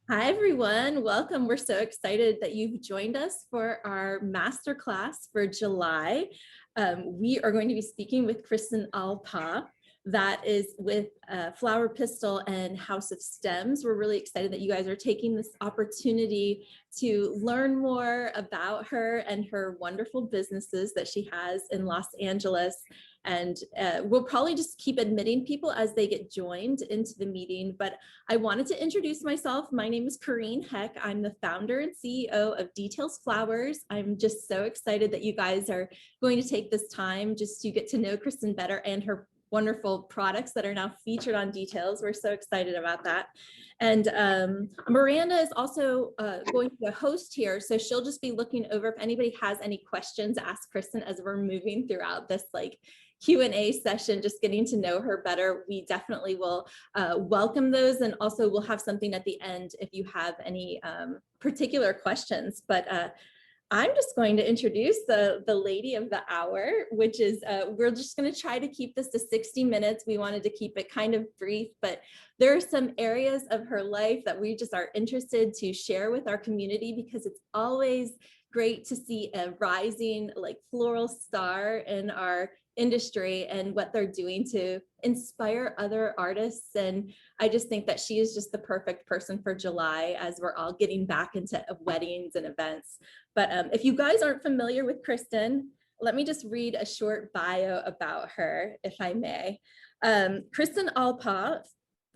Hi, everyone. Welcome. We're so excited that you've joined us for our masterclass for July. We are going to be speaking with Kristen Alpaugh, that is with Flower Pistil and House of Stems. We're really excited that you guys are taking this opportunity to learn more about her and her wonderful businesses that she has in Los Angeles. And we'll probably just keep admitting people as they get joined into the meeting. But I wanted to introduce myself. My name is Corrine Heck. I'm the founder and CEO of Details Flowers. I'm just so excited that you guys are going to take this time just to get to know Kristen better and her wonderful products that are now featured on Details. We're so excited about that. And Miranda is also going to be a host here. So she'll just be looking over if anybody has any questions, ask Kristen as we're moving throughout this Q&A session, just getting to know her better. We definitely will welcome those, and also we'll have something at the end if you have any particular questions. But I'm just going to introduce the lady of the hour, which is we're just going to try to keep this to 60 minutes. We wanted to keep it kind of brief, but there are some areas of her life that we just are interested to share with our community, because it's always great to see a rising floral star in our industry and what they're doing to inspire other artists. And I just think that she is just the perfect person for July as we're all getting back into weddings and events. But if you guys aren't familiar with Kristen, let me just read a short bio about her, if I may. Kristen Alpaugh,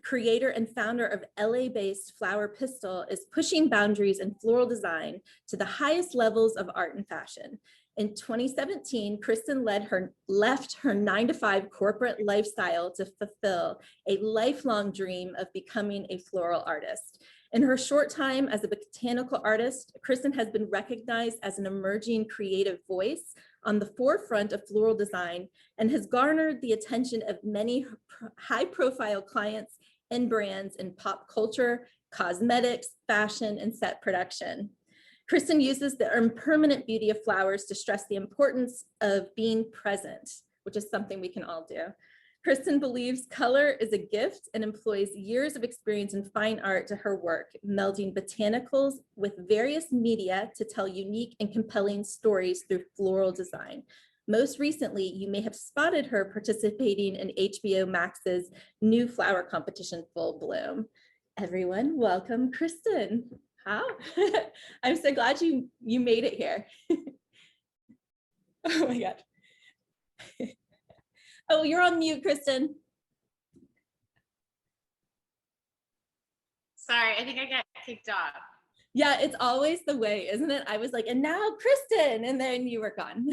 creator and founder of LA-based Flower Pistil, is pushing boundaries in floral design to the highest levels of art and fashion. In 2017, Kristen left her 9-to-5 corporate lifestyle to fulfill a lifelong dream of becoming a floral artist. In her short time as a botanical artist, Kristen has been recognized as an emerging creative voice on the forefront of floral design and has garnered the attention of many high-profile clients and brands in pop culture, cosmetics, fashion, and set production. Kristen uses the impermanent beauty of flowers to stress the importance of being present, which is something we can all do. Kristen believes color is a gift and employs years of experience in fine art to her work, melding botanicals with various media to tell unique and compelling stories through floral design. Most recently, you may have spotted her participating in HBO Max's new flower competition, Full Bloom. Everyone, welcome Kristen. How? I'm so glad you made it here. Oh my God. Oh, you're on mute, Kristen. Sorry, I think I got kicked off. Yeah, it's always the way, isn't it? I was like, and now Kristen, and then you were gone.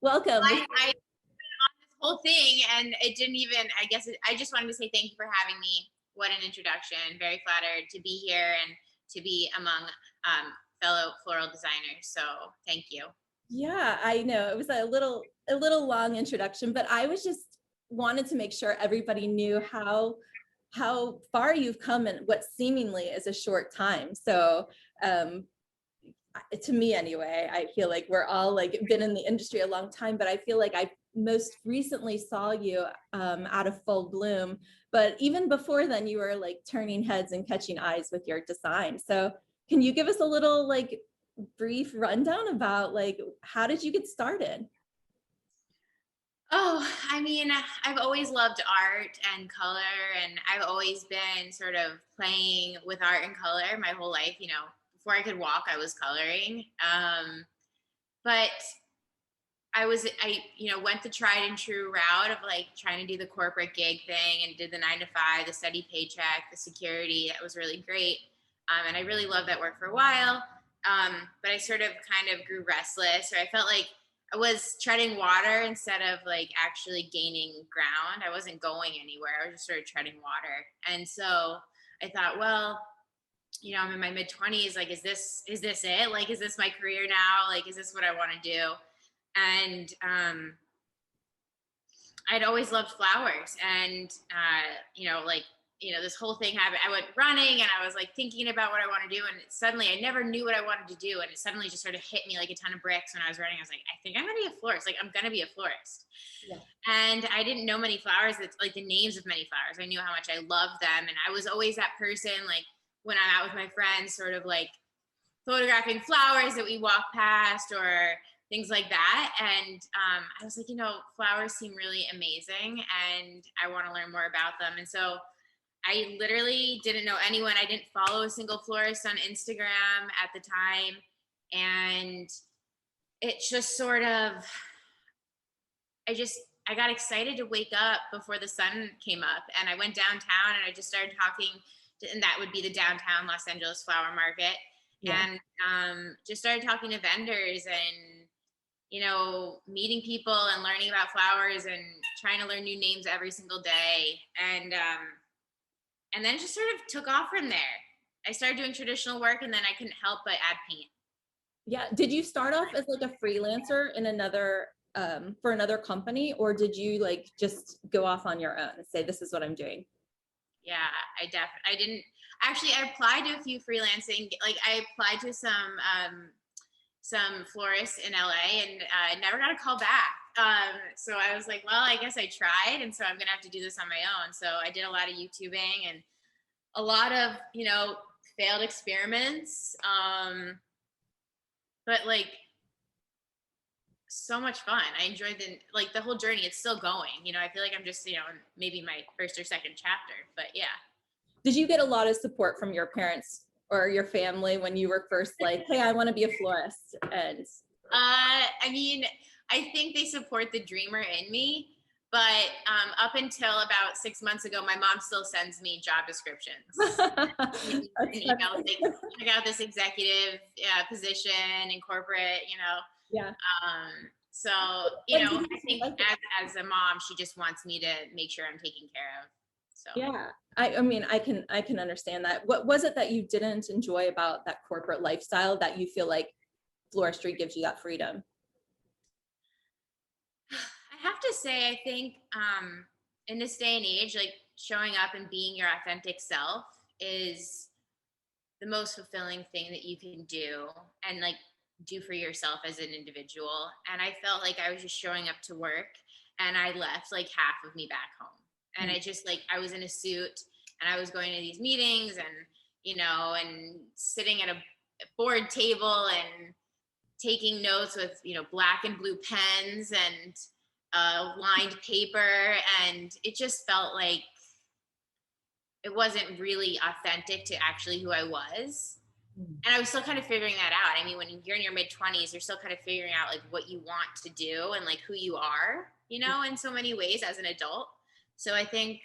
Welcome. I on this whole thing, and it didn't even, I just wanted to say thank you for having me. What an introduction. Very flattered to be here and to be among fellow floral designers. So thank you. Yeah, I know it was a little long introduction, but I was just wanted to make sure everybody knew how far you've come in what seemingly is a short time. So to me anyway, I feel like we're all been in the industry a long time, but I feel like I most recently saw you out of Full Bloom, but even before then you were turning heads and catching eyes with your design. So can you give us a little brief rundown about how did you get started? Oh, I mean, I've always loved art and color, and I've always been sort of playing with art and color my whole life. Before I could walk, I was coloring. But I went the tried and true route of trying to do the corporate gig thing and did the 9-to-5, the steady paycheck, the security. That was really great. And I really loved that work for a while. But I sort of kind of grew restless, or I felt like I was treading water instead of actually gaining ground. I wasn't going anywhere. I was just sort of treading water. And so I thought, well, I'm in my mid 20s. Is this it? Is this my career now? Is this what I want to do? And I'd always loved flowers, and this whole thing happened. I went running, and I was thinking about what I want to do, and suddenly I never knew what I wanted to do, and it suddenly just sort of hit me like a ton of bricks when I was running. I was like, I think I'm gonna be a florist. I'm gonna be a florist. Yeah. And I didn't know many flowers, the names of many flowers. I knew how much I loved them, and I was always that person when I'm out with my friends, sort of like photographing flowers that we walk past or things like that. And I was like, flowers seem really amazing and I want to learn more about them. And so I literally didn't know anyone. I didn't follow a single florist on Instagram at the time. And it just sort of, I got excited to wake up before the sun came up, and I went downtown and I just started talking and that would be the downtown Los Angeles flower market. Yeah. And just started talking to vendors and, meeting people and learning about flowers and trying to learn new names every single day. And then it just sort of took off from there. I started doing traditional work and then I couldn't help but add paint. Yeah. Did you start off as like a freelancer in another for another company, or did you like just go off on your own and say, this is what I'm doing? Yeah, I didn't actually, I applied to a few freelancing, like I applied to some florists in LA and I never got a call back. So I was like, well, I guess I tried. And so I'm going to have to do this on my own. So I did a lot of YouTubing and a lot of, failed experiments. But like, so much fun. I enjoyed the whole journey. It's still going. I feel like I'm just, maybe my first or second chapter, but yeah. Did you get a lot of support from your parents or your family when you were first like, hey, I want to be a florist? And I mean, I think they support the dreamer in me, but up until about 6 months ago, my mom still sends me job descriptions. An email like, check out this executive position in corporate, Yeah. So, I think as a mom, she just wants me to make sure I'm taken care of. So yeah, I mean, I can understand that. What was it that you didn't enjoy about that corporate lifestyle that you feel like floristry gives you that freedom? I have to say, I think in this day and age, like showing up and being your authentic self is the most fulfilling thing that you can do and like do for yourself as an individual. And I felt like I was just showing up to work and I left like half of me back home. And I just like, I was in a suit and I was going to these meetings and, and sitting at a board table and taking notes with, black and blue pens and lined paper. And it just felt like it wasn't really authentic to actually who I was. And I was still kind of figuring that out. I mean, when you're in your mid-20s, you're still kind of figuring out like what you want to do and like who you are, in so many ways as an adult. So I think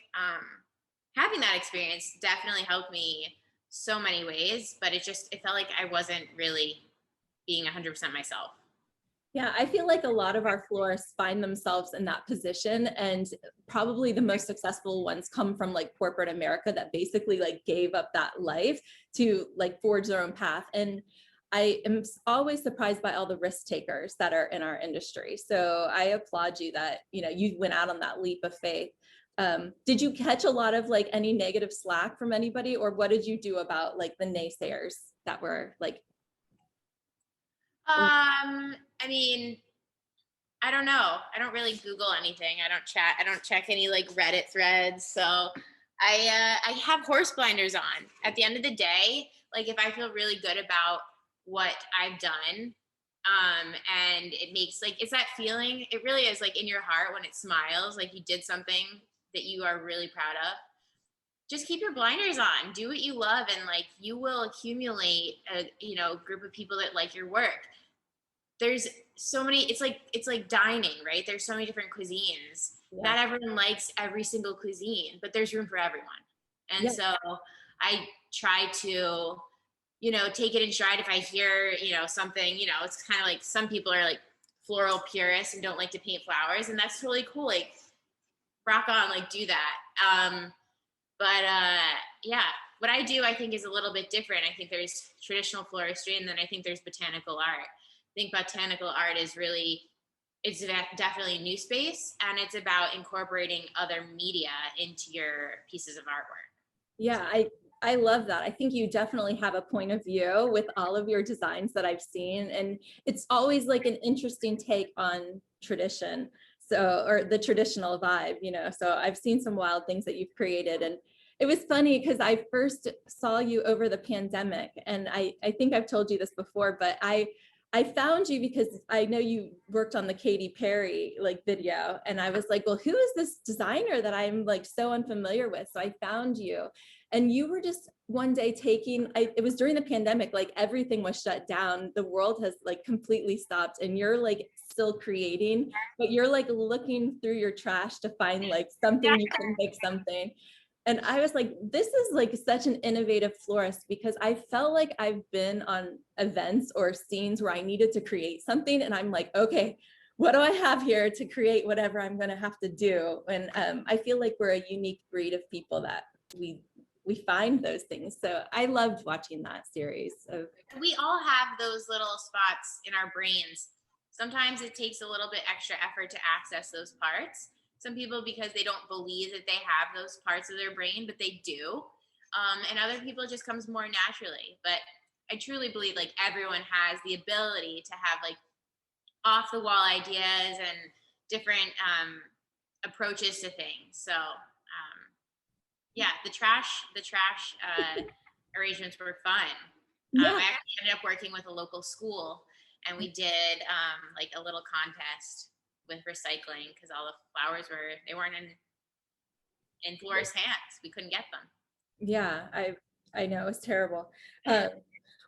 having that experience definitely helped me so many ways, but it felt like I wasn't really being 100% myself. Yeah, I feel like a lot of our florists find themselves in that position, and probably the most successful ones come from like corporate America that basically like gave up that life to like forge their own path. And I am always surprised by all the risk takers that are in our industry. So I applaud you that, you went out on that leap of faith. Did you catch a lot of like any negative slack from anybody, or what did you do about like the naysayers that were like? I mean, I don't know. I don't really Google anything. I don't chat. I don't check any like Reddit threads. So I have horse blinders on. At the end of the day, like if I feel really good about what I've done, and it makes like, it's that feeling, it really is like in your heart when it smiles, like you did something that you are really proud of. Just keep your blinders on, do what you love, and like you will accumulate a group of people that like your work. There's so many, it's like dining, right? There's so many different cuisines. Yeah. Not everyone likes every single cuisine, but there's room for everyone. And yeah. So I try to, take it in stride. If I hear, something, it's kind of like some people are like floral purists and don't like to paint flowers, and that's totally cool. Like rock on, like do that. But yeah, what I do, I think is a little bit different. I think there's traditional floristry, and then I think there's botanical art. I think botanical art is really, it's definitely a new space, and it's about incorporating other media into your pieces of artwork. Yeah, I love that. I think you definitely have a point of view with all of your designs that I've seen, and it's always like an interesting take on tradition. So, or the traditional vibe, so I've seen some wild things that you've created, and it was funny because I first saw you over the pandemic, and I think I've told you this before, but I found you because I know you worked on the Katy Perry like video, and I was like, well, who is this designer that I'm like so unfamiliar with? So I found you, and you were just one day it was during the pandemic, like everything was shut down. The world has like completely stopped, and you're like still creating, but you're like looking through your trash to find like something you can make something. And I was like, this is like such an innovative florist, because I felt like I've been on events or scenes where I needed to create something. And I'm like, okay, what do I have here to create whatever I'm going to have to do? And I feel like we're a unique breed of people that we find those things. So I loved watching that series. We all have those little spots in our brains. Sometimes it takes a little bit extra effort to access those parts. Some people, because they don't believe that they have those parts of their brain, but they do. And other people, it just comes more naturally. But I truly believe like everyone has the ability to have like off the wall ideas and different approaches to things. So yeah, the trash arrangements were fun. Yeah. I actually ended up working with a local school, and we did like a little contest with recycling, because all the flowers weren't in florists' hands. We couldn't get them. Yeah, I know, it was terrible.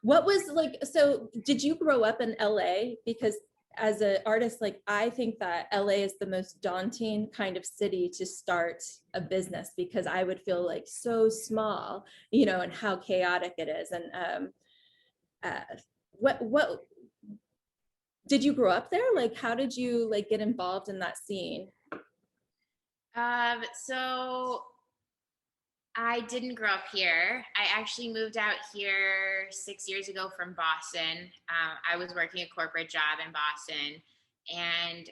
What was like, so did you grow up in LA? Because as an artist, like I think that LA is the most daunting kind of city to start a business, because I would feel like so small, you know, and how chaotic it is. And what did you grow up there? Like, how did you like get involved in that scene? So I didn't grow up here. I actually moved out here 6 years ago from Boston. I was working a corporate job in Boston, and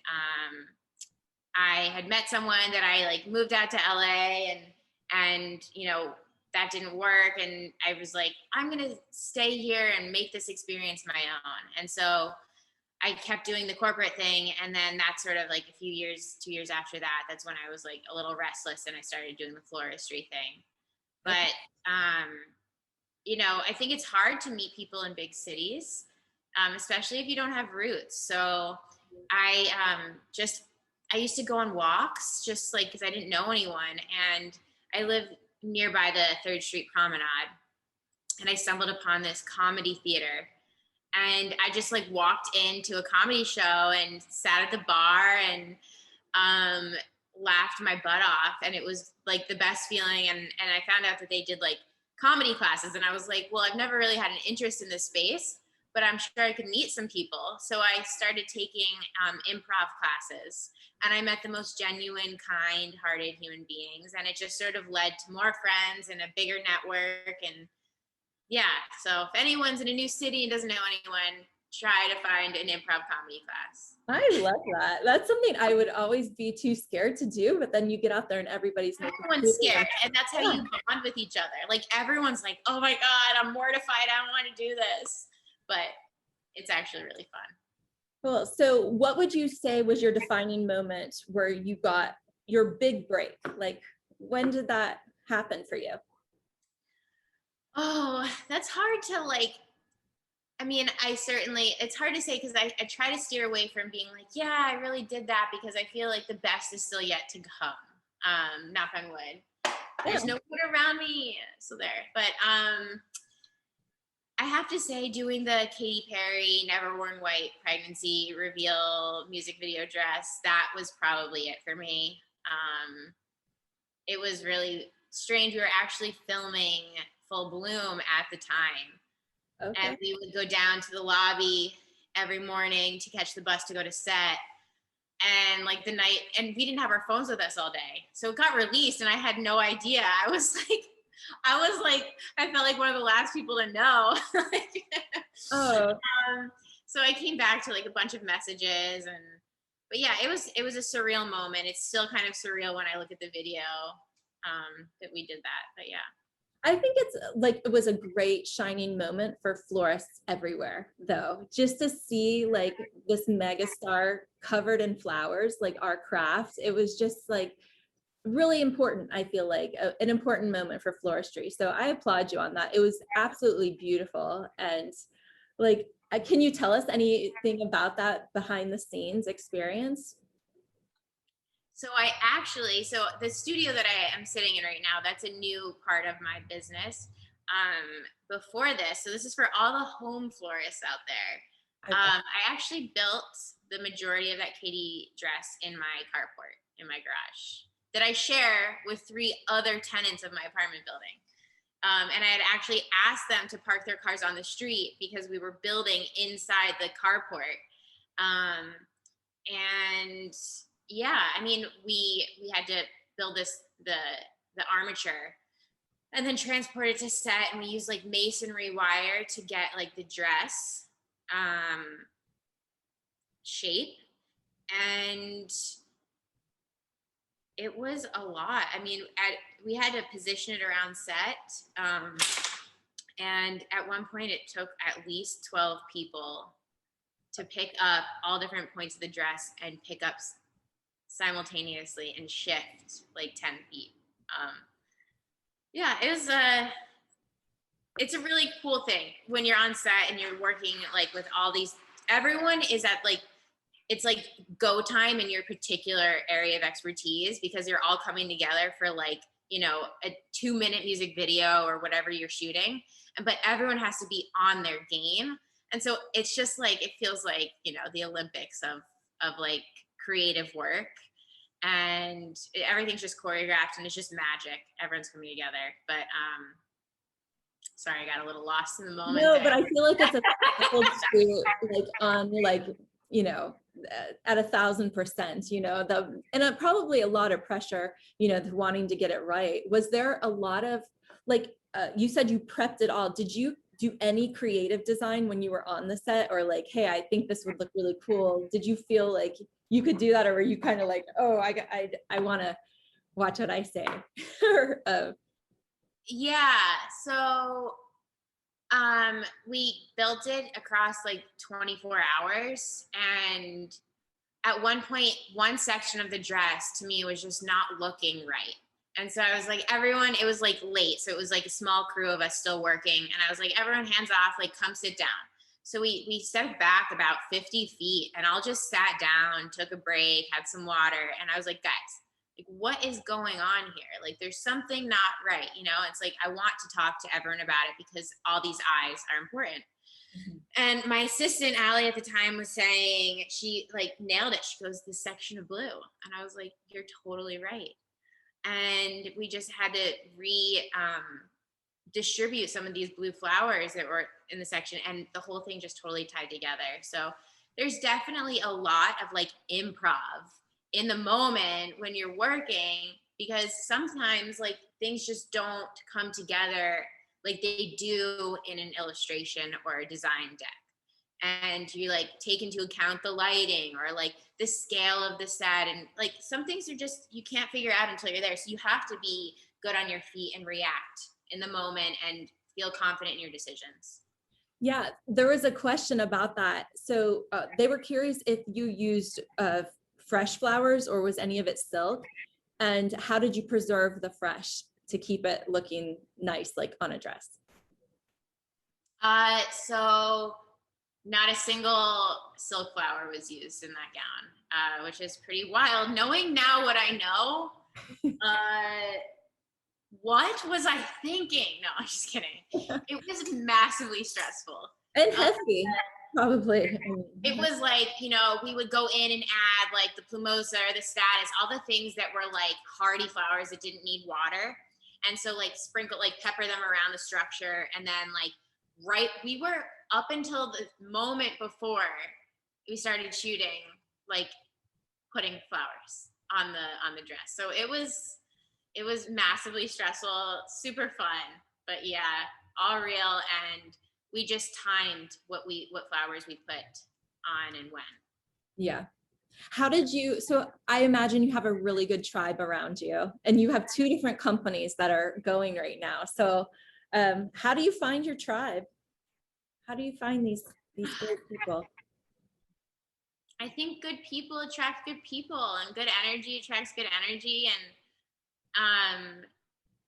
I had met someone that I like moved out to LA, and you know that didn't work, and I was like, I'm gonna stay here and make this experience my own. And so I kept doing the corporate thing, and then that's sort of like a few years, 2 years after that, that's when I was like a little restless, and I started doing the floristry thing. But you know, I think it's hard to meet people in big cities, especially if you don't have roots. So I I used to go on walks just like because I didn't know anyone, and I live nearby the Third Street Promenade, and I stumbled upon this comedy theater, and I just like walked into a comedy show and sat at the bar and laughed my butt off, and it was like the best feeling. And I found out that they did like comedy classes, and I was like, well, I've never really had an interest in this space, but I'm sure I could meet some people. So I started taking improv classes, and I met the most genuine, kind-hearted human beings, and it just sort of led to more friends and a bigger network. And yeah, so if anyone's in a new city and doesn't know anyone, try to find an improv comedy class. I love that. That's something I would always be too scared to do, but then you get out there and everybody's everyone's scared, and that's how you bond with each other. Like everyone's like, oh my God, I'm mortified, I don't want to do this. But it's actually really fun. Cool. So what would you say was your defining moment where you got your big break? Like, when did that happen for you? Oh, that's hard to like. I mean, it's hard to say, because I try to steer away from being like, yeah, I really did that, because I feel like the best is still yet to come. Knock on wood. There's no wood around me. So there. But I have to say, doing the Katy Perry Never Worn White pregnancy reveal music video dress, that was probably it for me. It was really strange. We were actually filming Full Bloom at the time. Okay. And we would go down to the lobby every morning to catch the bus to go to set. And like the night, and we didn't have our phones with us all day. So it got released and I had no idea. I felt like one of the last people to know. So I came back to like a bunch of messages, but yeah, it was a surreal moment. It's still kind of surreal when I look at the video that we did that, but yeah. I think it was a great shining moment for florists everywhere, though, just to see like this megastar covered in flowers, like our craft. It was just like, really important. I feel like an important moment for floristry. So I applaud you on that. It was absolutely beautiful. And like, can you tell us anything about that behind the scenes experience? So so the studio that I am sitting in right now, that's a new part of my business. Before this, so this is for all the home florists out there. Okay. I actually built the majority of that Katy dress in my carport in my garage that I share with 3 other tenants of my apartment building. And I had actually asked them to park their cars on the street because we were building inside the carport. Um, and yeah, I mean, we had to build the armature and then transport it to set, and we used like masonry wire to get like the dress um, shape, and it was a lot. I mean, we had to position it around set, and at one point it took at least 12 people to pick up all different points of the dress and pick up simultaneously and shift like 10 feet. Yeah, it's a really cool thing when you're on set and you're working like with all these, everyone is at like, it's like go time in your particular area of expertise because you're all coming together for like, a 2-minute music video or whatever you're shooting. But everyone has to be on their game. And so it's just like, it feels like, the Olympics of like creative work, and everything's just choreographed and it's just magic. Everyone's coming together. But sorry, I got a little lost in the moment. No, there. but I feel like it's a to like on like, at 1,000%, and probably a lot of pressure, wanting to get it right. Was there a lot of like, you said you prepped it all. Did you do any creative design when you were on the set, or like, hey, I think this would look really cool? Did you feel like you could do that, or were you kind of like, oh, I want to watch what I say? Yeah. So we built it across like 24 hours. And at one point, one section of the dress to me was just not looking right. And so I was like, everyone, it was like late. So it was like a small crew of us still working. And I was like, everyone hands off, like come sit down. So we stepped back about 50 feet and all just sat down, took a break, had some water. And I was like, guys, like what is going on here? Like there's something not right. It's like, I want to talk to everyone about it because all these eyes are important. Mm-hmm. And my assistant, Allie, at the time was saying, she like nailed it. She goes, this section of blue. And I was like, you're totally right. And we just had to distribute some of these blue flowers that were in the section, and the whole thing just totally tied together. So there's definitely a lot of like improv in the moment when you're working, because sometimes like things just don't come together like they do in an illustration or a design deck. And you like take into account the lighting or like the scale of the set, and like some things are just, you can't figure out until you're there. So you have to be good on your feet and react in the moment and feel confident in your decisions. Yeah, there was a question about that. So they were curious if you used fresh flowers or was any of it silk, and how did you preserve the fresh to keep it looking nice, like on a dress? So not a single silk flower was used in that gown, which is pretty wild. Knowing now what I know, what was I thinking? No, I'm just kidding. It was massively stressful. And hefty, probably. It was like, we would go in and add like the plumosa or the status, all the things that were like hardy flowers that didn't need water. And so like sprinkle, like pepper them around the structure. And then like, we were up until the moment before we started shooting, like putting flowers on the dress. So it was massively stressful, super fun, but yeah, all real. And we just timed what flowers we put on and when. Yeah. How did you, so I imagine you have a really good tribe around you, and you have 2 different companies that are going right now. So how do you find your tribe? How do you find these great people? I think good people attract good people, and good energy attracts good energy. And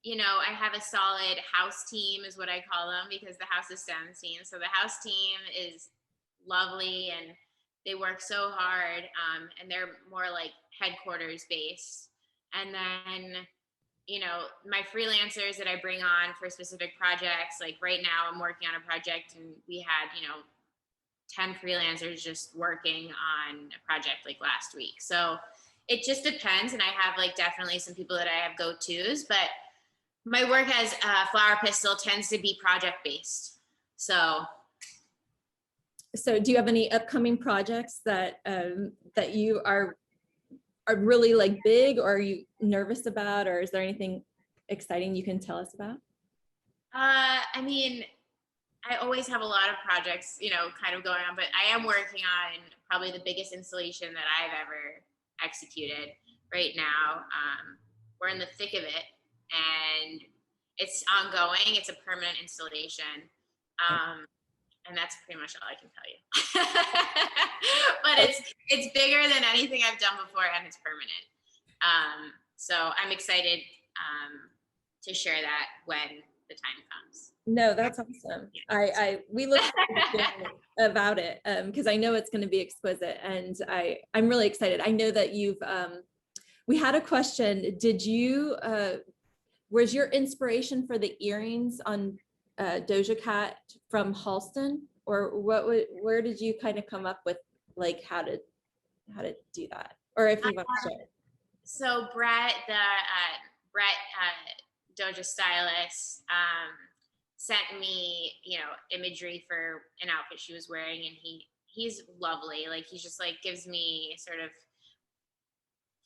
You know, I have a solid house team is what I call them, because the house is 17. So the house team is lovely and they work so hard, and they're more like headquarters based. And then, you know, my freelancers that I bring on for specific projects, like right now I'm working on a project and we had, you know, 10 freelancers just working on a project like last week. So it just depends. And I have like definitely some people that I have go-tos, but my work as a flower pistol tends to be project based. So do you have any upcoming projects that that you are really like big, or are you nervous about, or is there anything exciting you can tell us about? I mean, I always have a lot of projects, you know, kind of going on, but I am working on probably the biggest installation that I've ever executed right now. We're in the thick of it and it's ongoing. It's a permanent installation. And that's pretty much all I can tell you. But it's bigger than anything I've done before and it's permanent. So I'm excited to share that when the time comes. No, that's awesome. We look about it because I know it's going to be exquisite, and I'm really excited. I know that you've we had a question. Did you was your inspiration for the earrings on Doja Cat from Halston, or where did you kind of come up with like how to do that, or if you want to share? So Brett, Doja stylist, sent me, you know, imagery for an outfit she was wearing, and he's lovely. Like he's just like gives me sort of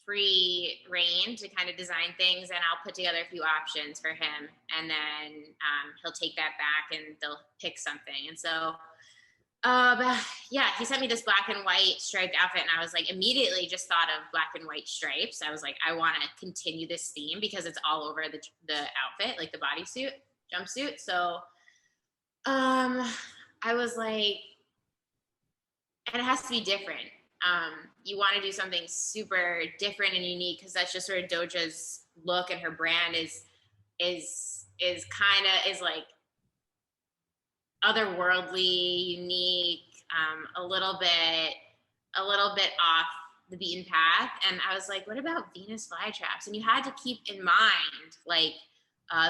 free reign to kind of design things, and I'll put together a few options for him, and then he'll take that back and they'll pick something. And so yeah, he sent me this black and white striped outfit, and I was like, immediately just thought of black and white stripes. I was like, I want to continue this theme because it's all over the outfit, like the bodysuit, jumpsuit. So I was like, and it has to be different. You want to do something super different and unique because that's just sort of Doja's look, and her brand is kind of is like otherworldly, unique, a little bit off the beaten path. And I was like, what about Venus flytraps? And you had to keep in mind like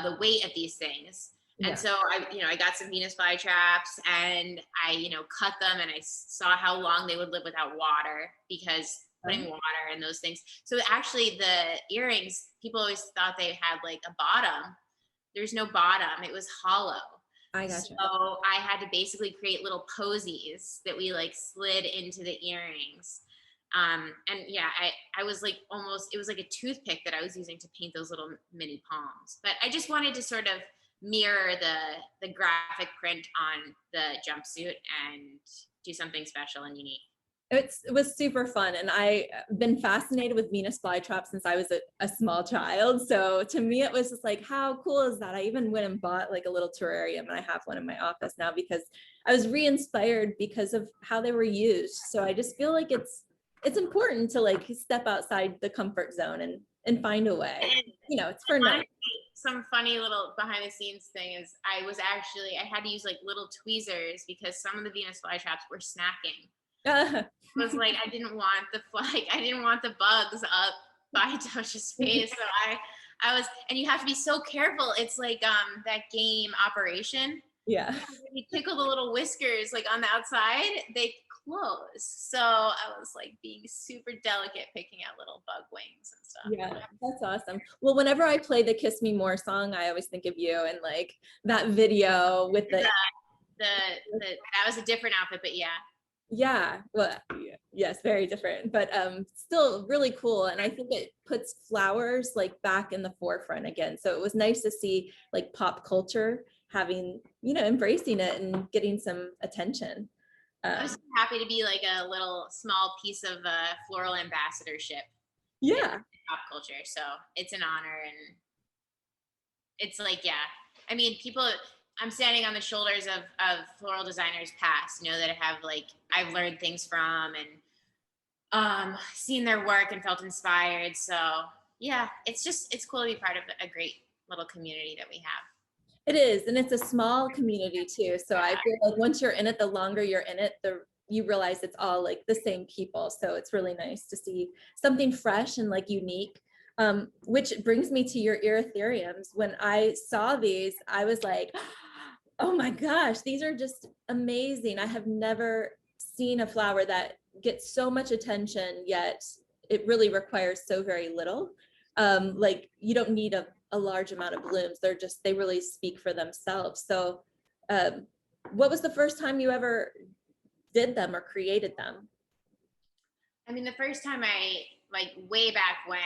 the weight of these things. Yeah. And so I got some Venus flytraps and I, cut them, and I saw how long they would live without water, because putting water in those things. So actually the earrings, people always thought they had like a bottom. There's no bottom. It was hollow. I gotcha. So I had to basically create little posies that we like slid into the earrings. And yeah, I was like it was like a toothpick that I was using to paint those little mini palms. But I just wanted to sort of mirror the graphic print on the jumpsuit and do something special and unique. It was super fun, and I've been fascinated with Venus flytrap since I was a small child. So to me, it was just like, how cool is that? I even went and bought like a little terrarium, and I have one in my office now because I was re-inspired because of how they were used. So I just feel like it's important to like step outside the comfort zone and find a way. And, it's for now. Some funny little behind the scenes thing is I had to use like little tweezers because some of the Venus flytraps were snacking. Was like I didn't want the bugs up by Doja's face. So I was, and you have to be so careful. It's like that game Operation. Yeah. When you tickle the little whiskers like on the outside, they close. So I was like being super delicate, picking out little bug wings and stuff. Yeah, that's awesome. Well, whenever I play the Kiss Me More song, I always think of you and like that video with the that was a different outfit, but yeah. Yeah, well, yes, very different, but still really cool. And I think it puts flowers like back in the forefront again. So it was nice to see like pop culture having, embracing it and getting some attention. I was happy to be like a little small piece of floral ambassadorship. Yeah. Pop culture. So it's an honor, and it's like, yeah, I mean, I'm standing on the shoulders of floral designers past, that have like, I've learned things from and seen their work and felt inspired. So yeah, it's cool to be part of a great little community that we have. It is, and it's a small community too. So I Yeah. feel like once you're in it, the longer you're in it, you realize it's all like the same people. So it's really nice to see something fresh and like unique. Which brings me to your Irithuriums. When I saw these, I was like, oh my gosh, these are just amazing. I have never seen a flower that gets so much attention, yet it really requires so very little. Like you don't need a large amount of blooms. They really speak for themselves. So what was the first time you ever did them or created them? I mean, the first time like way back when,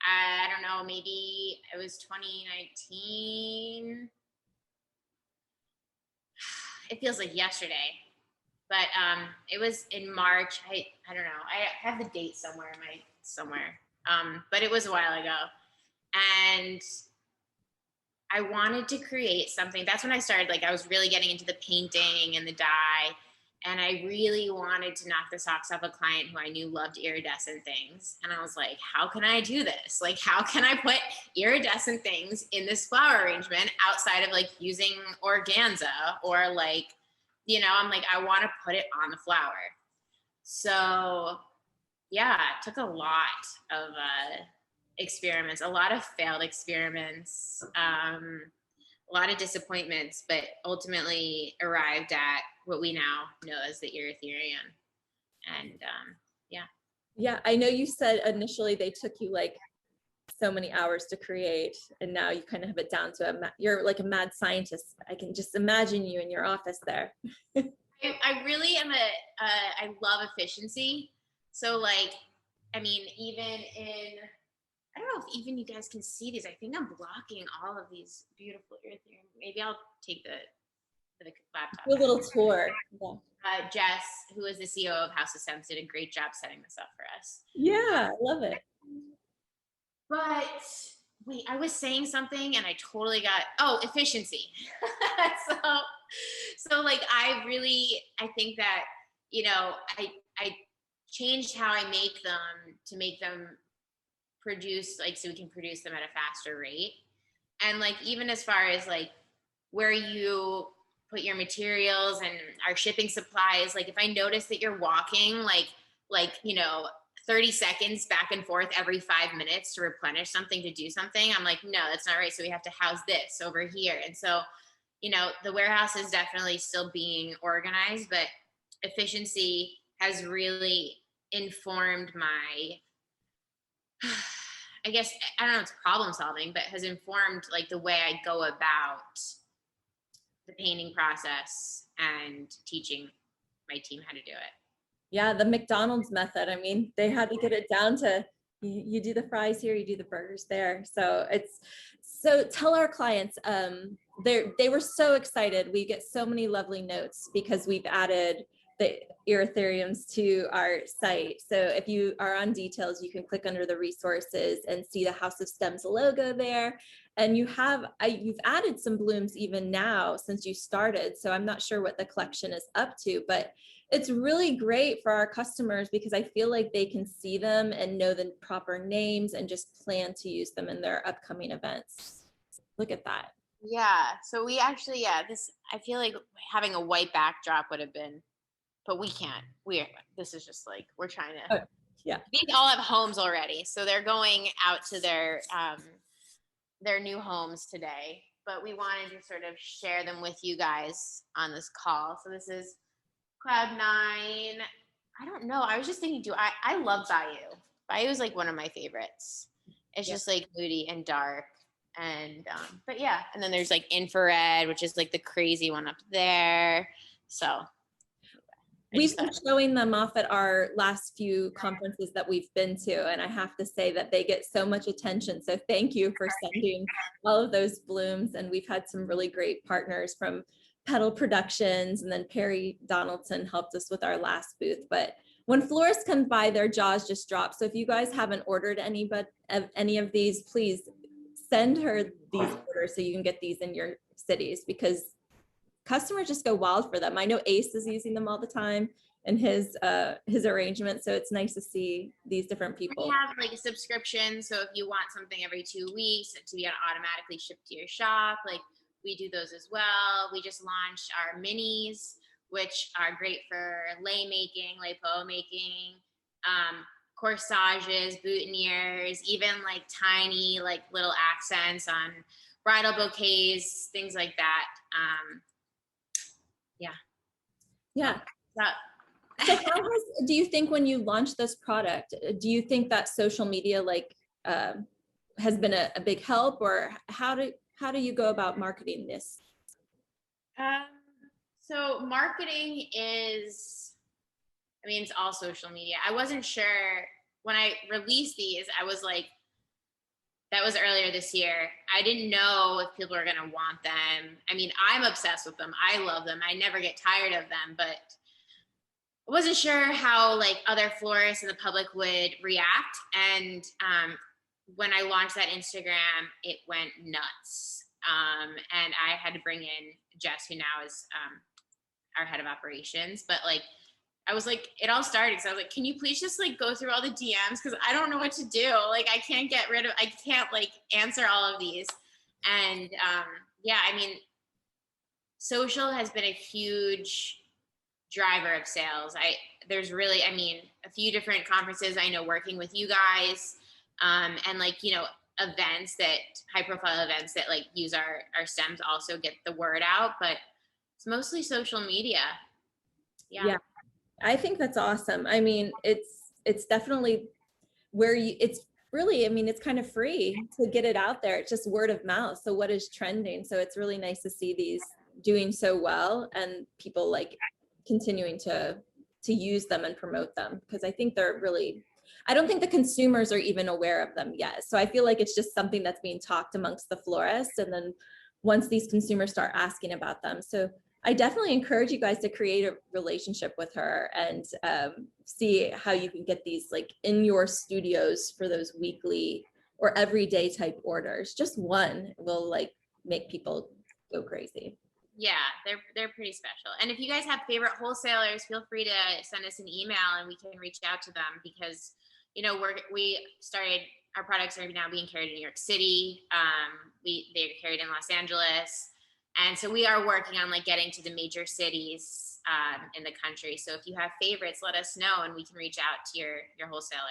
I don't know, maybe it was 2019. It feels like yesterday, but it was in March. I don't know. I have the date somewhere somewhere. But it was a while ago, and I wanted to create something. That's when I started. Like I was really getting into the painting and the dye, and I really wanted to knock the socks off a client who I knew loved iridescent things. And I was like, how can I do this? Like, how can I put iridescent things in this flower arrangement outside of like using organza or like, I'm like, I want to put it on the flower. So yeah, it took a lot of experiments, a lot of failed experiments, a lot of disappointments, but ultimately arrived at what we now know as the Irithurium. And yeah. Yeah, I know you said initially they took you like so many hours to create, and now you kind of have it down to you're like a mad scientist. I can just imagine you in your office there. I really am I love efficiency. So like, I mean, I don't know if even you guys can see these. I think I'm blocking all of these beautiful Irithurium. Maybe I'll take the laptop. Do a little tour. Yeah. Jess, who is the CEO of House of Stems, did a great job setting this up for us. Yeah, I love it. But wait, I was saying something and I totally efficiency. so like I think that, I changed how I make them to make them produce, like, so we can produce them at a faster rate. And like, even as far as like where you put your materials and our shipping supplies, like if I notice that you're walking like 30 seconds back and forth every 5 minutes to replenish something, to do something, I'm like, no, that's not right. So we have to house this over here. And so, the warehouse is definitely still being organized, but efficiency has really informed my, I guess, I don't know, it's problem solving, but has informed like the way I go about the painting process and teaching my team how to do it. Yeah, the McDonald's method. I mean, they had to get it down to you do the fries here, you do the burgers there. So tell our clients, they were so excited. We get so many lovely notes because we've added the Irithuriums to our site. So if you are on details, you can click under the resources and see the House of Stems logo there. And you've added some blooms even now since you started. So I'm not sure what the collection is up to, but it's really great for our customers because I feel like they can see them and know the proper names and just plan to use them in their upcoming events. Look at that. Yeah. So we actually, I feel like having a white backdrop would have been, but we can't. This is just like, we're trying to, yeah. These all have homes already. So they're going out to their new homes today, but we wanted to sort of share them with you guys on this call. So this is Cloud 9. I don't know. I was just thinking, I love Bayou. Bayou is like one of my favorites. It's just like moody and dark. And, but yeah. And then there's like Infrared, which is like the crazy one up there. So we've been showing them off at our last few conferences that we've been to, and I have to say that they get so much attention. So thank you for sending all of those blooms. And we've had some really great partners from Petal Productions, and then Perry Donaldson helped us with our last booth. But when florists come by, their jaws just drop. So if you guys haven't ordered any of these, please send her these orders so you can get these in your cities, because customers just go wild for them. I know Ace is using them all the time, in his arrangement. So it's nice to see these different people. We have like a subscription. So if you want something every 2 weeks to be automatically shipped to your shop, like we do those as well. We just launched our minis, which are great for lei making, lei po making, corsages, boutonnieres, even like tiny, like little accents on bridal bouquets, things like that. Yeah. So, do you think when you launch this product, do you think that social media has been a big help, or how do you go about marketing this? So marketing is, I mean, it's all social media. I wasn't sure when I released these, I was like, that was earlier this year. I didn't know if people are going to want them. I mean, I'm obsessed with them. I love them. I never get tired of them, but I wasn't sure how like other florists in the public would react. And when I launched that Instagram, it went nuts. And I had to bring in Jess, who now is our head of operations. But like, I was like, it all started because I was like, can you please just like go through all the DMs? Because I don't know what to do. Like, I can't like answer all of these. And yeah, I mean, social has been a huge driver of sales. There's really, I mean, a few different conferences I know working with you guys, and like, you know, events that high profile events that like use our stems also get the word out, but it's mostly social media. Yeah. I think that's awesome. I mean, it's definitely it's really, I mean, it's kind of free to get it out there. It's just word of mouth. So what is trending? So it's really nice to see these doing so well and people like continuing to use them and promote them, because I think they're really, I don't think the consumers are even aware of them yet. So I feel like it's just something that's being talked amongst the florists. And then once these consumers start asking about them. So I definitely encourage you guys to create a relationship with her and see how you can get these like in your studios for those weekly or everyday type orders. Just one will like make people go crazy. Yeah, they're pretty special. And if you guys have favorite wholesalers, feel free to send us an email and we can reach out to them, because you know we started, our products are now being carried in New York City. They're carried in Los Angeles. And so we are working on like getting to the major cities in the country. So if you have favorites, let us know and we can reach out to your wholesaler.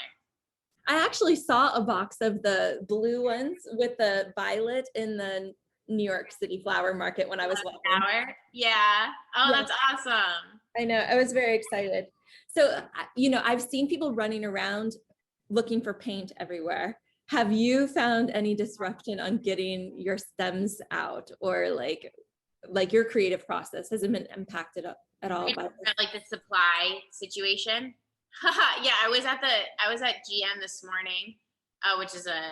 I actually saw a box of the blue ones with the violet in the New York City flower market when I was walking. Yeah. Oh, yeah. That's awesome. I know. I was very excited. So, you know, I've seen people running around looking for paint everywhere. Have you found any disruption on getting your stems out, or like your creative process? Has it been impacted at all by like the supply situation? Yeah, I was at GM this morning, which is a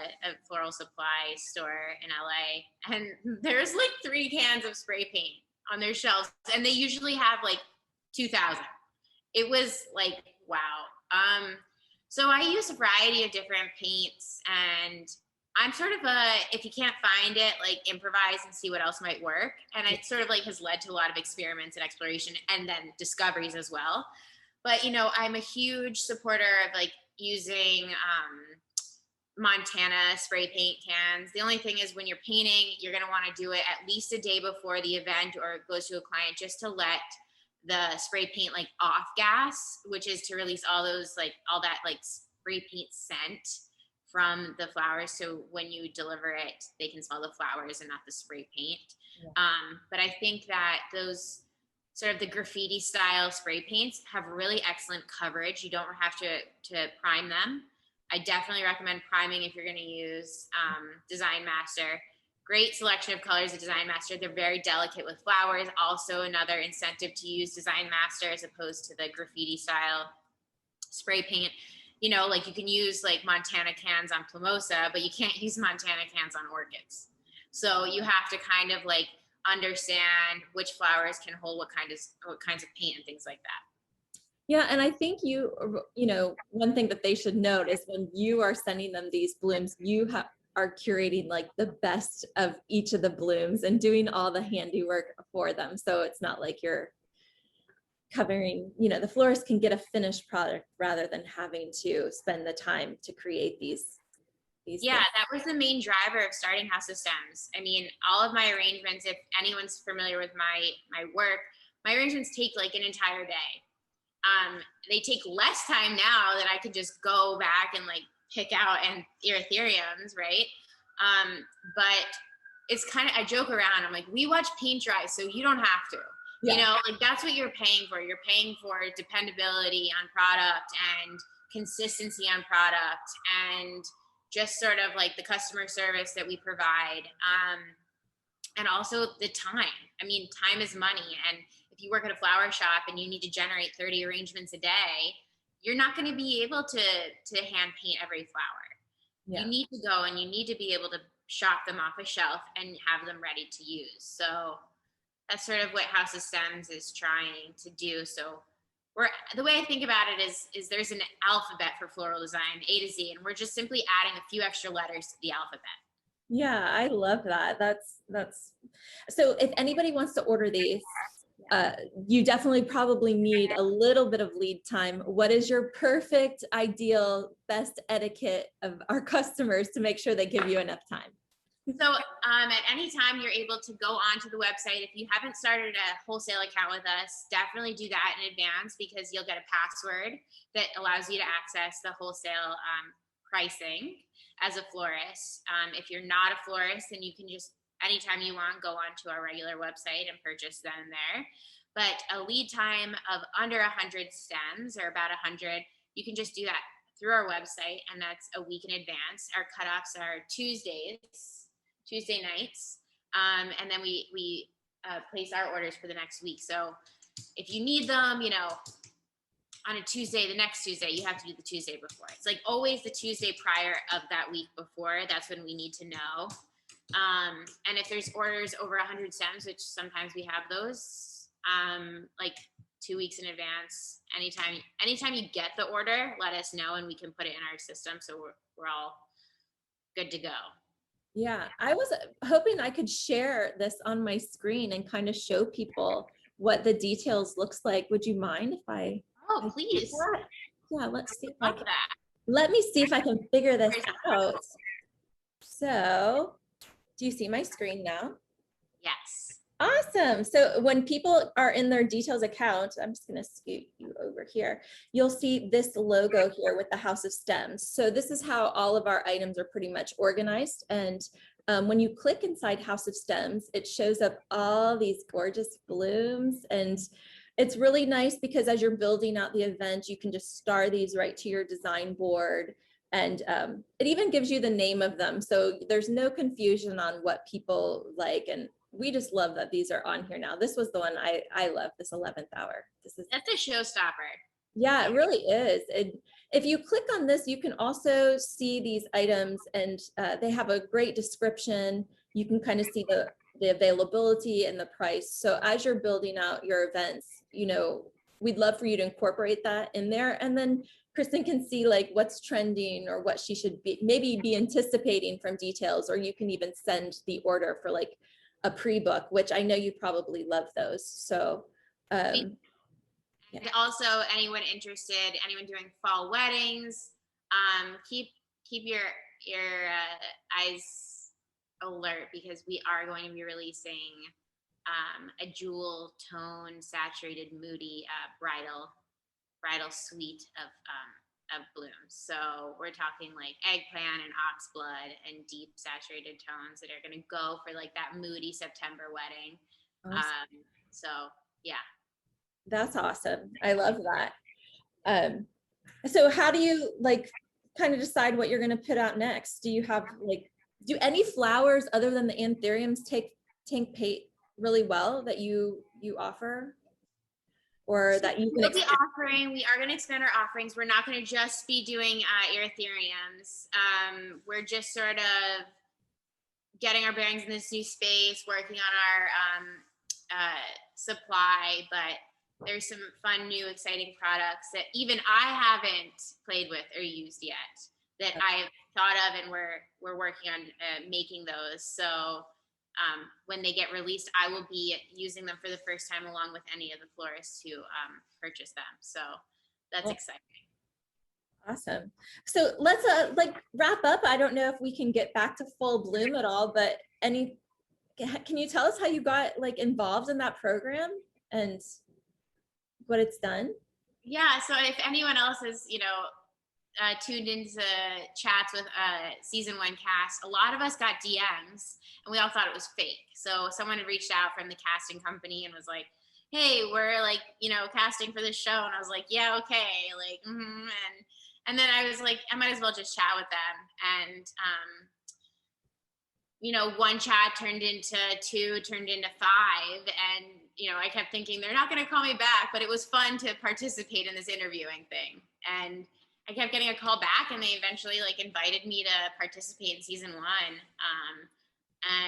floral supply store in LA, and there's like 3 cans of spray paint on their shelves, and they usually have like 2,000. It was like, wow. So I use a variety of different paints, and I'm sort of if you can't find it, like improvise and see what else might work. And it sort of like has led to a lot of experiments and exploration and then discoveries as well. But, you know, I'm a huge supporter of like using Montana spray paint cans. The only thing is when you're painting, you're going to want to do it at least a day before the event or it goes to a client, just to let the spray paint like off gas, which is to release all those like all that like spray paint scent from the flowers. So when you deliver it, they can smell the flowers and not the spray paint. Yeah. But I think that those sort of the graffiti style spray paints have really excellent coverage. You don't have to prime them. I definitely recommend priming if you're going to use Design Master. Great selection of colors at Design Master. They're very delicate with flowers. Also another incentive to use Design Master as opposed to the graffiti style spray paint. You know, like you can use like Montana cans on Plumosa, but you can't use Montana cans on orchids. So you have to kind of like understand which flowers can hold what kinds of paint and things like that. Yeah, and I think you know, one thing that they should note is when you are sending them these blooms, you are curating like the best of each of the blooms and doing all the handiwork for them. So it's not like you're covering, the florist can get a finished product rather than having to spend the time to create these Yeah, things. that was the main driver of starting House of Stems. I mean, all of my arrangements, if anyone's familiar with my work, my arrangements take like an entire day. They take less time now that I could just go back and like pick out and Irithuriums, right? But it's kind of, I joke around. I'm like, we watch paint dry, so you don't have to. Yeah. You know, like that's what you're paying for. You're paying for dependability on product and consistency on product and just sort of like the customer service that we provide. And also the time. I mean, time is money. And if you work at a flower shop and you need to generate 30 arrangements a day, you're not going to be able to hand paint every flower. Yeah. You need to go and you need to be able to shop them off a shelf and have them ready to use. So that's sort of what House of Stems is trying to do. So the way I think about it is there's an alphabet for floral design, A to Z, and we're just simply adding a few extra letters to the alphabet. Yeah, I love that. That's so if anybody wants to order these, you definitely probably need a little bit of lead time. What is your perfect, ideal, best etiquette of our customers to make sure they give you enough time? So at any time you're able to go onto the website. If you haven't started a wholesale account with us, definitely do that in advance because you'll get a password that allows you to access the wholesale pricing as a florist. If you're not a florist, then you can just anytime you want go onto our regular website and purchase then and there. But a lead time of under 100 stems or about 100, you can just do that through our website, and that's a week in advance. Our cutoffs are Tuesday nights, and then we place our orders for the next week. So if you need them, on a Tuesday, the next Tuesday, you have to do the Tuesday before. It's like always the Tuesday prior of that week before. That's when we need to know. And if there's orders over 100 stems, which sometimes we have those, like 2 weeks in advance, anytime you get the order, let us know and we can put it in our system. So we're all good to go. Yeah, I was hoping I could share this on my screen and kind of show people what the details looks like. Would you mind if I? Oh, please. Yeah, let's see. Let me see if I can figure this out. So, do you see my screen now? Yes. Awesome. So when people are in their details account, I'm just going to scoot you over here. You'll see this logo here with the House of Stems. So this is how all of our items are pretty much organized. And when you click inside House of Stems, it shows up all these gorgeous blooms. And it's really nice because as you're building out the event, you can just star these right to your design board. And it even gives you the name of them. So there's no confusion on what people like. And we just love that these are on here now. This was the one I love, this 11th hour. That's a showstopper. Yeah, it really is. If you click on this, you can also see these items and they have a great description. You can kind of see the availability and the price. So as you're building out your events, we'd love for you to incorporate that in there. And then Kristen can see like what's trending or what she should maybe be anticipating from details, or you can even send the order for like a pre-book, which I know you probably love those. So and also anyone interested, anyone doing fall weddings, keep your eyes alert because we are going to be releasing a jewel tone saturated moody bridal suite of blooms. So we're talking like eggplant and oxblood and deep saturated tones that are going to go for like that moody September wedding. Awesome. So yeah, that's awesome. I love that. So how do you like kind of decide what you're going to put out next? Do you have like, do any flowers other than the anthuriums take paint really well that you offer? Or that you can we are going to expand our offerings. We're not going to just be doing Irithuriums. We're just sort of getting our bearings in this new space, working on our supply, but there's some fun, new, exciting products that even I haven't played with or used yet that I've thought of, and we're working on making those. So when they get released, I will be using them for the first time along with any of the florists who purchase them. So that's exciting. Awesome. So let's like wrap up. I don't know if we can get back to full bloom at all, but can you tell us how you got like involved in that program and what it's done? Yeah. So if anyone else is, tuned into chats with season 1 cast, a lot of us got DMs and we all thought it was fake. So someone had reached out from the casting company and was like, hey, we're like, casting for this show. And I was like, yeah, okay. Like, and then I was like, I might as well just chat with them. And, one chat turned into 2, turned into 5. And, I kept thinking they're not going to call me back, but it was fun to participate in this interviewing thing. And I kept getting a call back and they eventually like invited me to participate in season 1.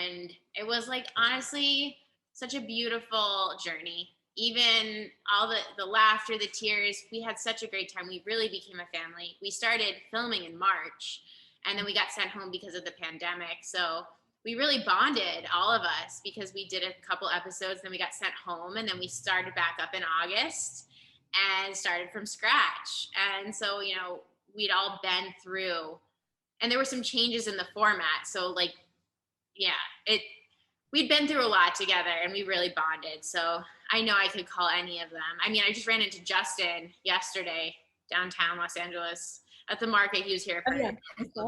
And it was like, honestly, such a beautiful journey. Even all the laughter, the tears, we had such a great time. We really became a family. We started filming in March and then we got sent home because of the pandemic. So we really bonded, all of us, because we did a couple episodes, then we got sent home and then we started back up in August and started from scratch. And so, we'd all been through, and there were some changes in the format. So like, we'd been through a lot together and we really bonded. So I know I could call any of them. I mean, I just ran into Justin yesterday, downtown Los Angeles at the market. He was here for the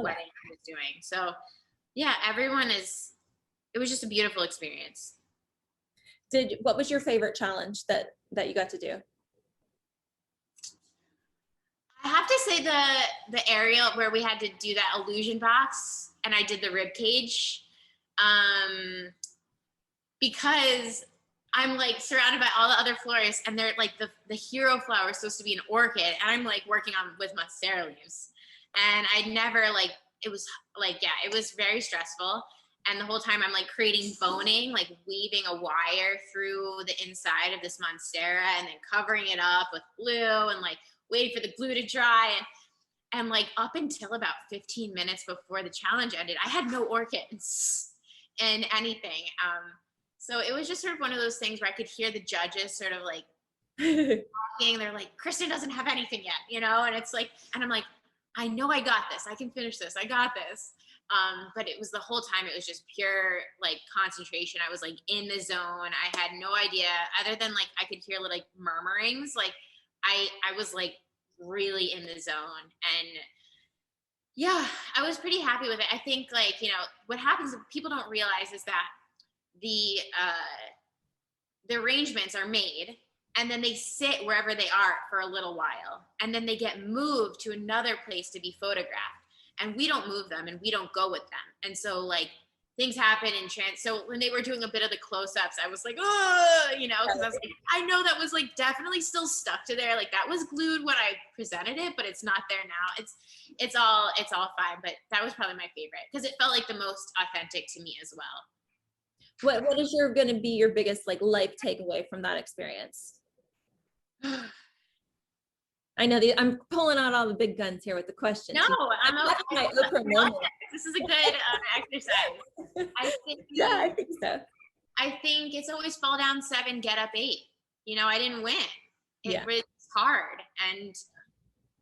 wedding he was doing. So yeah, it was just a beautiful experience. What was your favorite challenge that you got to do? I have to say the aerial where we had to do that illusion box and I did the rib cage, because I'm like surrounded by all the other florists and they're like the hero flower is supposed to be an orchid and I'm like working on with monstera leaves and I'd never like, it was like, it was very stressful. And the whole time I'm like creating boning, like weaving a wire through the inside of this monstera and then covering it up with glue and like waiting for the glue to dry. And like up until about 15 minutes before the challenge ended, I had no orchids in anything. So it was just sort of one of those things where I could hear the judges sort of like talking. They're like, Kristen doesn't have anything yet, and it's like, and I'm like, I know I got this. I can finish this. I got this. But it was the whole time, it was just pure like concentration. I was like in the zone. I had no idea other than like, I could hear little like murmurings. Like I was like really in the zone and yeah, I was pretty happy with it. I think like, what happens, people don't realize is that the arrangements are made and then they sit wherever they are for a little while and then they get moved to another place to be photographed and we don't move them and we don't go with them. And so like things happen in so when they were doing a bit of the close-ups, I was like, oh, because I was like, I know that was like definitely still stuck to there. Like that was glued when I presented it, but it's not there now. It's all fine. But that was probably my favorite because it felt like the most authentic to me as well. What is going to be your biggest like life takeaway from that experience? I know I'm pulling out all the big guns here with the questions. No, I'm okay. This is a good exercise. I think so. I think it's always fall down 7, get up 8. I didn't win. It was hard. And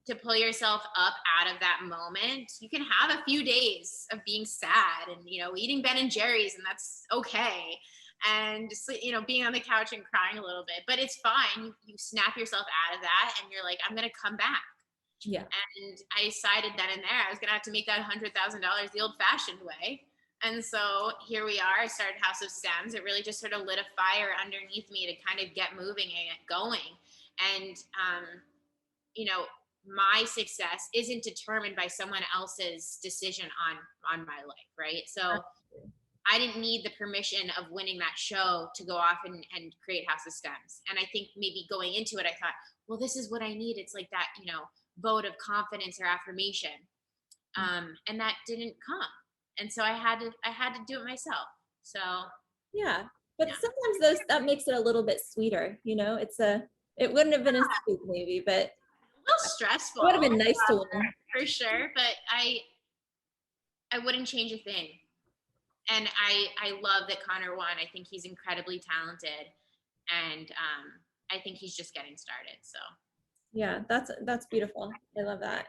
to pull yourself up out of that moment, you can have a few days of being sad and, eating Ben and Jerry's and that's okay. And just, being on the couch and crying a little bit, but it's fine. You snap yourself out of that and you're like, I'm going to come back. Yeah. And I decided then and there, I was going to have to make that $100,000 the old fashioned way. And so here we are. I started House of Stems. It really just sort of lit a fire underneath me to kind of get moving and get going. And, my success isn't determined by someone else's decision on my life. Right. So I didn't need the permission of winning that show to go off and create House of Stems. And I think maybe going into it, I thought, well, this is what I need. It's like that, vote of confidence or affirmation. And that didn't come. And so I had to do it myself. So. Yeah. But sometimes that makes it a little bit sweeter. It wouldn't have been as sweet maybe, but a little stressful. It would have been nice to win. For sure. But I wouldn't change a thing. And I love that Connor won. I think he's incredibly talented, and I think he's just getting started. So Yeah, that's beautiful. I love that.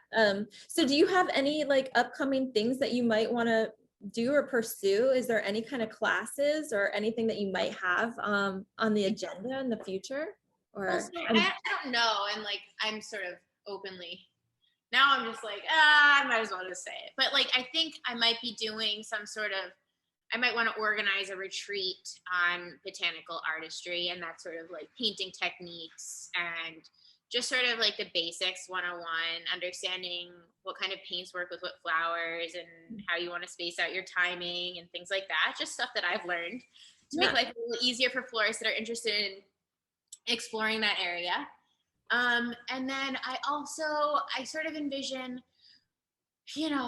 So do you have any like upcoming things that you might want to do or pursue? Is there any kind of classes or anything that you might have on the agenda in the future? well, Or so I don't know. And like, I'm sort of openly, now I'm just like, I might as well just say it. But like, I think I might be doing some sort of, I might want to organize a retreat on botanical artistry and that sort of like painting techniques and just sort of like the basics 101, understanding what kind of paints work with what flowers and how you want to space out your timing and things like that. Just stuff that I've learned to make life a little easier for florists that are interested in exploring that area. And then I sort of envision,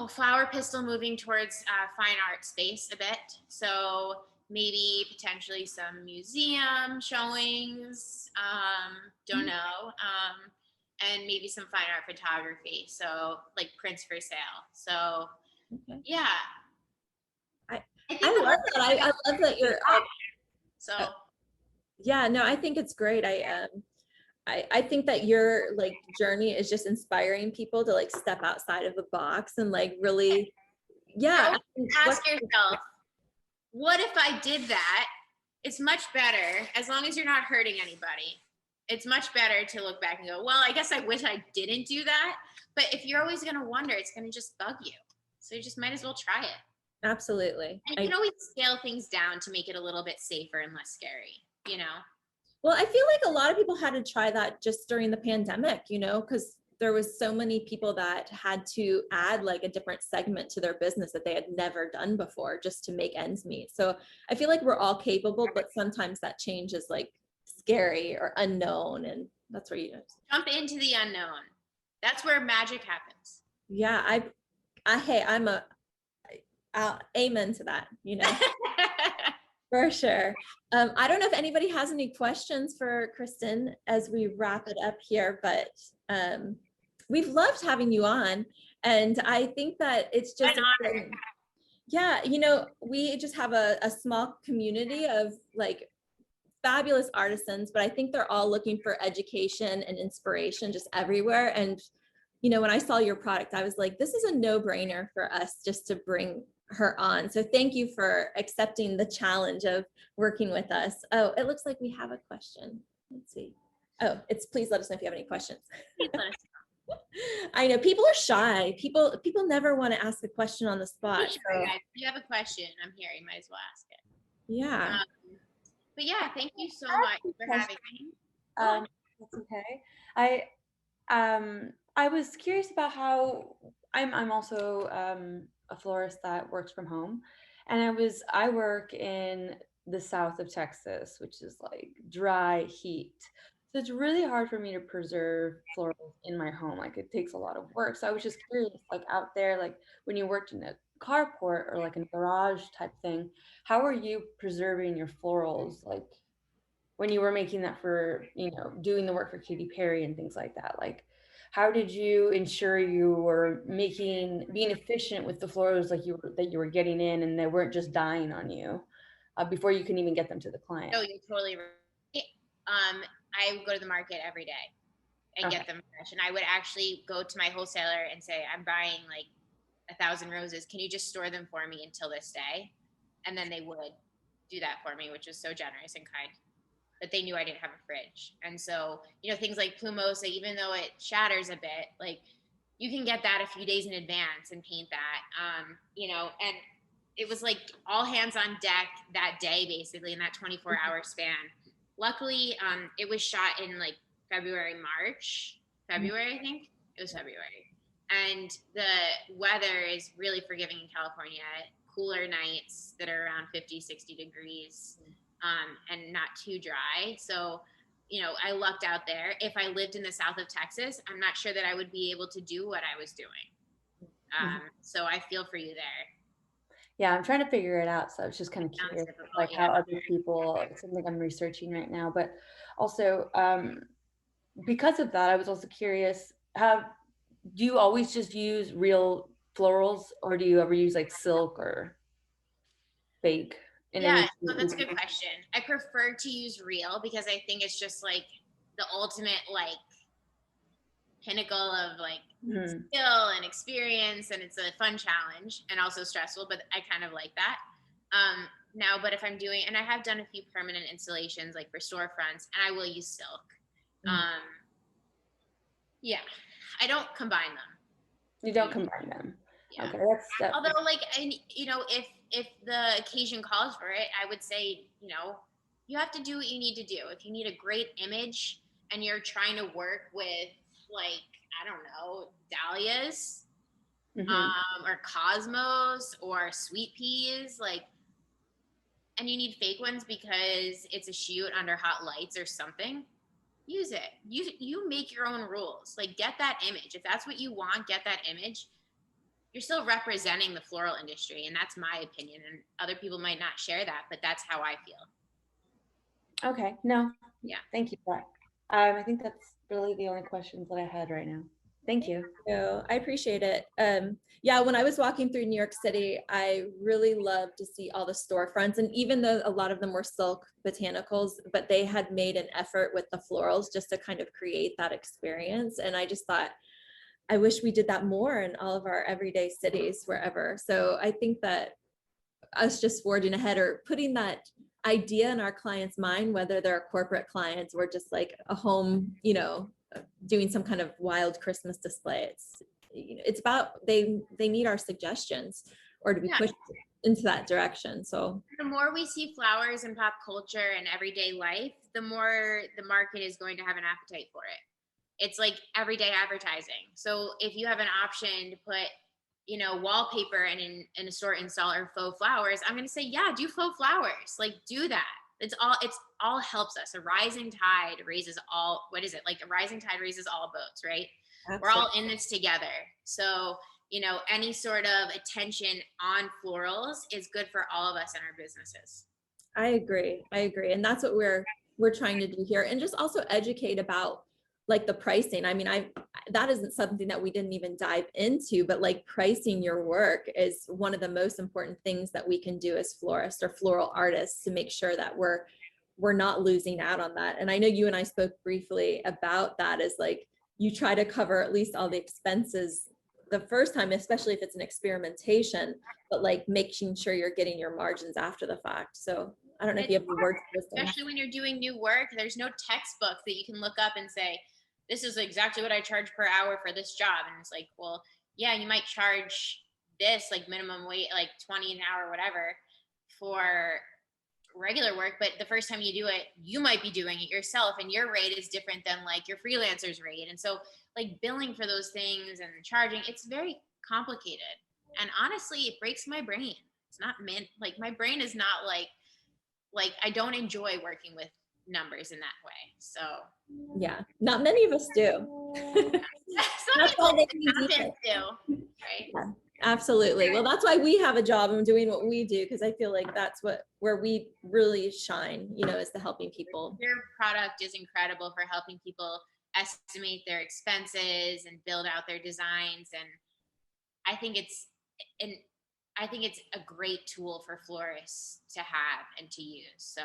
flower pistil moving towards fine art space a bit. So maybe potentially some museum showings, don't know, and maybe some fine art photography. So like prints for sale. So okay. yeah. I love that. I love that you're. So Yeah, no, I think it's great. I think that your like journey is just inspiring people to like step outside of the box and like really, yeah. Ask yourself, what if I did that? It's much better, as long as you're not hurting anybody. It's much better to look back and go, well, I guess I wish I didn't do that. But if you're always going to wonder, it's going to just bug you. So you just might as well try it. Absolutely. And you can always scale things down to make it a little bit safer and less scary, Well, I feel like a lot of people had to try that just during the pandemic, because there was so many people that had to add like a different segment to their business that they had never done before just to make ends meet. So I feel like we're all capable, but sometimes that change is like scary or unknown, and that's where you jump into the unknown. That's where magic happens. Yeah, I'll amen to that, For sure. I don't know if anybody has any questions for Kristen as we wrap it up here, but we've loved having you on. And I think that it's just important. Yeah, we just have a small community of like fabulous artisans, but I think they're all looking for education and inspiration just everywhere. And when I saw your product, I was like, this is a no-brainer for us just to bring her on. So thank you for accepting the challenge of working with us. Oh, it looks like we have a question. Let's see. Oh, please let us know if you have any questions. I know people are shy. People never want to ask a question on the spot. So. If you have a question, I'm here. You might as well ask it. Yeah. But yeah, thank you so much for having me. That's okay. I was curious about how I'm also a florist that works from home, and I work in the south of Texas, which is like dry heat. So it's really hard for me to preserve florals in my home. Like it takes a lot of work. So I was just curious, like out there, like when you worked in a carport or like a garage type thing, how are you preserving your florals? Like when you were making that for, doing the work for Katy Perry and things like that, like how did you ensure you were being efficient with the florals that you were getting in and they weren't just dying on you before you can even get them to the client? No, you're totally right. I would go to the market every day and get them fresh. And I would actually go to my wholesaler and say, I'm buying like 1,000 roses. Can you just store them for me until this day? And then they would do that for me, which was so generous and kind. But they knew I didn't have a fridge. And so, things like plumosa, even though it shatters a bit, like you can get that a few days in advance and paint that, and it was like all hands on deck that day, basically in that 24-hour span. Luckily, it was shot in like February, I think it was February. And the weather is really forgiving in California, cooler nights that are around 50, 60 degrees. And not too dry. So, I lucked out there. If I lived in the south of Texas, I'm not sure that I would be able to do what I was doing. So I feel for you there. Yeah, I'm trying to figure it out. So I was just kind of curious, like how other people, it's something I'm researching right now. But also, because of that, I was also curious, do you always just use real florals or do you ever use like silk or? fake in Yeah, any so that's a good question. I prefer to use real because I think it's just like the ultimate like pinnacle of like Mhm. skill and experience, and it's a fun challenge and also stressful, but I kind of like that. Now, but if I'm doing, and I have done a few permanent installations like for storefronts, and I will use silk. Um, yeah, I don't combine them. You don't combine them. Yeah. Okay, that's Although, like, and you know, if the occasion calls for it, I would say, you know, you have to do what you need to do. If you need a great image and you're trying to work with, like, I don't know, dahlias, or cosmos or sweet peas, like, and you need fake ones because it's a shoot under hot lights or something, use it. You make your own rules. Like, get that image. If that's what you want, get that image. You're still representing the floral industry, and that's my opinion, and other people might not share that, but that's how I feel. okay. No, Yeah. thank you for that. I think that's really the only questions that I had right now. Thank you. I appreciate it. Yeah, when I was walking through New York City, I really loved to see all the storefronts. And even though a lot of them were silk botanicals, but they had made an effort with the florals just to kind of create that experience. And I just thought, I wish we did that more in all of our everyday cities, wherever. So I think that us just forging ahead or putting that idea in our clients' mind, whether they're corporate clients or just like a home, you know, doing some kind of wild Christmas display. It's about they need our suggestions or to be pushed into that direction. So the more we see flowers in pop culture and everyday life, the more the market is going to have an appetite for it. It's like everyday advertising. So if you have an option to put, you know, wallpaper and in a store install or faux flowers, I'm going to say, yeah, do faux flowers. Like, do that. It's all helps us. A rising tide raises all, what is it? Like, a rising tide raises all boats, right? Absolutely. We're all in this together. So, you know, any sort of attention on florals is good for all of us in our businesses. I agree. And that's what we're trying to do here. And just also educate about like the pricing. I mean, that isn't something that we didn't even dive into, but like pricing your work is one of the most important things that we can do as florists or floral artists to make sure that we're not losing out on that. And I know you and I spoke briefly about that, is like you try to cover at least all the expenses the first time, especially if it's an experimentation, but like making sure you're getting your margins after the fact. So I don't know if you have any words. Especially when you're doing new work, there's no textbook that you can look up and say, this is exactly what I charge per hour for this job. And it's like, well, yeah, you might charge this like minimum wage, like 20 an hour, whatever, for regular work. But the first time you do it, you might be doing it yourself, and your rate is different than like your freelancer's rate. And so like billing for those things and charging, it's very complicated. And honestly, it breaks my brain. It's not meant, like, my brain is not like I don't enjoy working with numbers in that way. So yeah, not many of us do. Some people do, right? Yeah, absolutely. Well, that's why we have a job and doing what we do, because I feel like that's where we really shine, you know, is the helping people. Your product is incredible for helping people estimate their expenses and build out their designs, and I think it's a great tool for florists to have and to use. So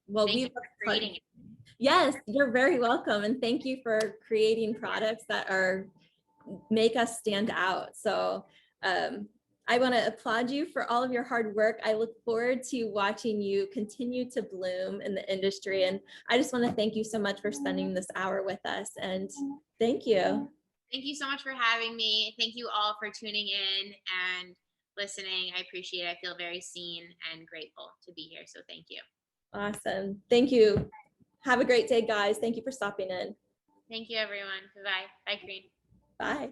well, we creating it. Yes, you're very welcome, and thank you for creating products that make us stand out. So I want to applaud you for all of your hard work. I look forward to watching you continue to bloom in the industry, and I just want to thank you so much for spending this hour with us, and thank you. Thank you so much for having me. Thank you all for tuning in and listening. I appreciate it. I feel very seen and grateful to be here. So thank you. Awesome. Thank you. Have a great day, guys. Thank you for stopping in. Thank you, everyone. Bye-bye. Bye, Kreen. Bye.